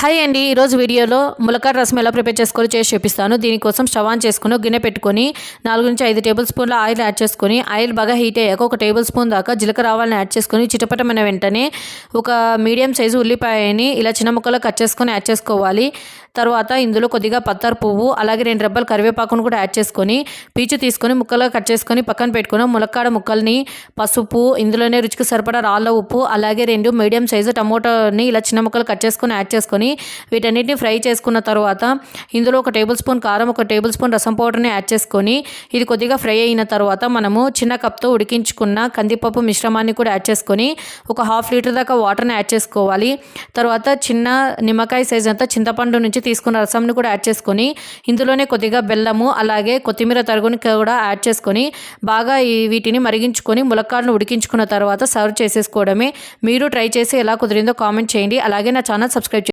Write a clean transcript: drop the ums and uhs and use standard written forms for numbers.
Hi అండి. ఈరోజు వీడియోలో ములక్కాడ రసం ఎలా ప్రిపేర్ చేసుకొని చేసి చూపిస్తాను. దీనికోసం స్టవ్ ఆన్ చేసుకుని గిన్నె పెట్టుకొని 4-5 టేబుల్ స్పూన్ల ఆయిల్ యాడ్ చేసుకొని ఆయిల్ బాగా హీట్ అయ్యాక 1 టేబుల్ స్పూన్ దాకా జీలకర్ర ఆవాలను యాడ్ చేసుకొని చిటపటమైన వెంటనే ఒక మీడియం సైజు ఉల్లిపాయని ఇలా చిన్న ముక్కలు కట్ చేసుకొని యాడ్ చేసుకోవాలి. తర్వాత ఇందులో కొద్దిగా పత్తర్ పువ్వు అలాగే 2 రెబ్బలు కరివేపాకును కూడా యాడ్ చేసుకొని పీచు తీసుకొని ముక్కలుగా కట్ చేసుకొని పక్కన పెట్టుకుని ములక్కాడ ముక్కల్ని పసుపు ఇందులోనే రుచికి సరిపడా రాళ్ళ ఉప్పు అలాగే 2 మీడియం సైజు టమోటాని ఇలా చిన్న ముక్కలు కట్ చేసుకొని యాడ్ చేసుకొని వీటన్నిటిని ఫ్రై చేసుకున్న తర్వాత ఇందులో 1 టేబుల్ స్పూన్ కారం 1 టేబుల్ స్పూన్ రసం పౌడర్ని యాడ్ చేసుకొని ఇది కొద్దిగా ఫ్రై అయిన తర్వాత మనము చిన్న కప్తో ఉడికించుకున్న కందిపప్పు మిశ్రమాన్ని కూడా యాడ్ చేసుకొని ఒక 1/2 లీటర్ దాకా వాటర్ని యాడ్ చేసుకోవాలి. తర్వాత చిన్న నిమ్మకాయ సైజ్ అంతా చింతపండు నుంచి తీసుకున్న రసంని కూడా యాడ్ చేసుకొని ఇందులోనే కొద్దిగా బెల్లము అలాగే కొత్తిమీర తరుగుని కూడా యాడ్ చేసుకొని బాగా వీటిని మరిగించుకొని ములక్కాడను ఉడికించుకున్న తర్వాత సర్వ్ చేసేసుకోవడమే. మీరు ట్రై చేసి ఎలా కుదిరిందో కామెంట్ చేయండి. అలాగే నా ఛానల్ సబ్స్క్రైబ్